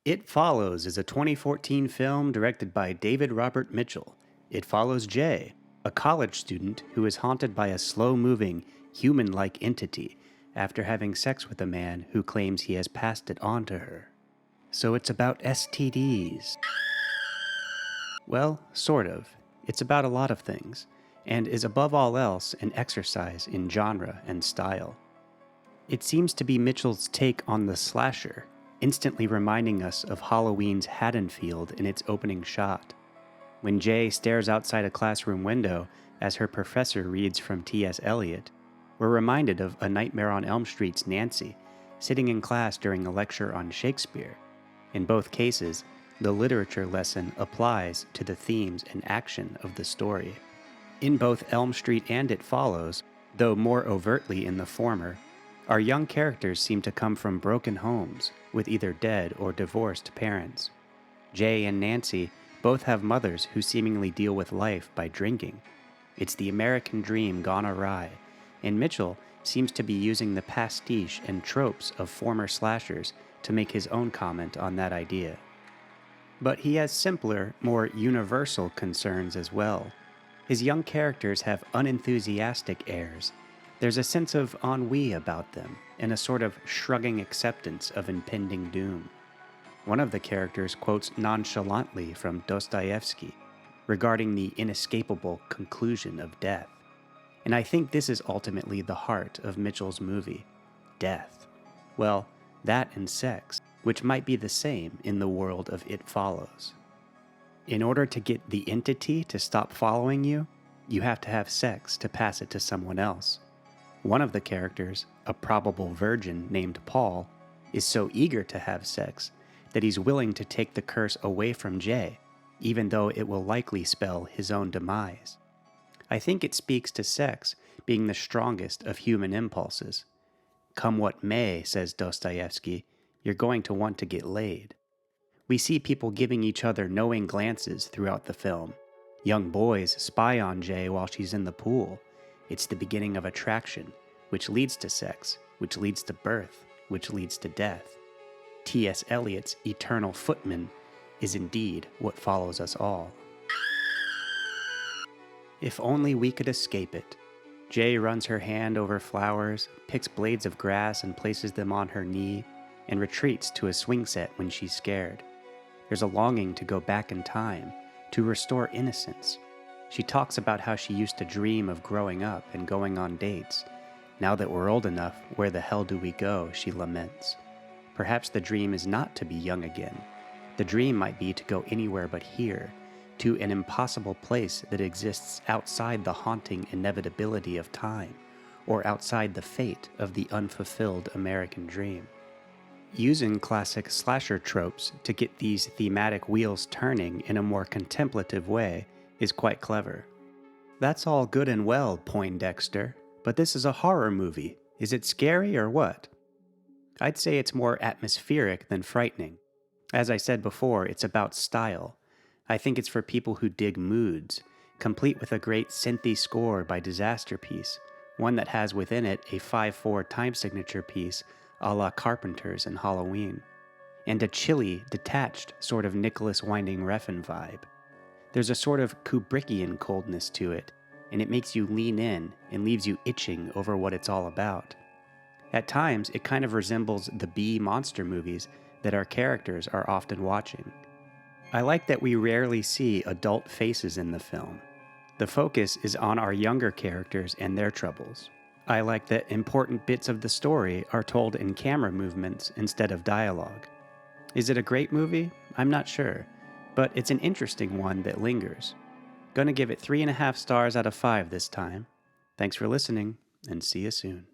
It Follows is a 2014 film directed by David Robert Mitchell. It follows Jay, a college student who is haunted by a slow moving, human like entity after having sex with a man who claims he has passed it on to her. So it's about STDs. Well, sort of. It's about a lot of things, and is above all else an exercise in genre and style. It seems to be Mitchell's take on the slasher, instantly reminding us of Halloween's Haddonfield in its opening shot. When Jay stares outside a classroom window as her professor reads from T.S. Eliot, we're reminded of A Nightmare on Elm Street's Nancy, sitting in class during a lecture on Shakespeare. In both cases, the literature lesson applies to the themes and action of the story. In both Elm Street and It Follows, though more overtly in the former, our young characters seem to come from broken homes with either dead or divorced parents. Jay and Nancy both have mothers who seemingly deal with life by drinking. It's the American dream gone awry, and Mitchell seems to be using the pastiche and tropes of former slashers to make his own comment on that idea. But he has simpler, more universal concerns as well. His young characters have unenthusiastic airs. There's a sense of ennui about them, and a sort of shrugging acceptance of impending doom. One of the characters quotes nonchalantly from Dostoevsky regarding the inescapable conclusion of death. And I think this is ultimately the heart of Mitchell's movie, death. Well, that and sex, which might be the same in the world of It Follows. In order to get the entity to stop following you, you have to have sex to pass it to someone else. One of the characters, a probable virgin named Paul, is so eager to have sex that he's willing to take the curse away from Jay, even though it will likely spell his own demise. I think it speaks to sex being the strongest of human impulses. Come what may, says Dostoevsky, you're going to want to get laid. We see people giving each other knowing glances throughout the film. Young boys spy on Jay while she's in the pool. It's the beginning of attraction, which leads to sex, which leads to birth, which leads to death. T.S. Eliot's Eternal Footman is indeed what follows us all. If only we could escape it. Jay runs her hand over flowers, picks blades of grass and places them on her knee, and retreats to a swing set when she's scared. There's a longing to go back in time, to restore innocence. She talks about how she used to dream of growing up and going on dates. Now that we're old enough, where the hell do we go, she laments. Perhaps the dream is not to be young again. The dream might be to go anywhere but here, to an impossible place that exists outside the haunting inevitability of time, or outside the fate of the unfulfilled American dream. Using classic slasher tropes to get these thematic wheels turning in a more contemplative way is quite clever. That's all good and well, Poindexter, but this is a horror movie. Is it scary or what? I'd say it's more atmospheric than frightening. As I said before, it's about style. I think it's for people who dig moods, complete with a great synthy score by Disasterpiece, one that has within it a 5/4 time signature piece a la Carpenter's and Halloween, and a chilly, detached sort of Nicholas Winding Refn vibe. There's a sort of Kubrickian coldness to it, and it makes you lean in and leaves you itching over what it's all about. At times, it kind of resembles the B monster movies that our characters are often watching. I like that we rarely see adult faces in the film. The focus is on our younger characters and their troubles. I like that important bits of the story are told in camera movements instead of dialogue. Is it a great movie? I'm not sure, but it's an interesting one that lingers. Gonna give it 3.5 stars out of 5 this time. Thanks for listening, and see you soon.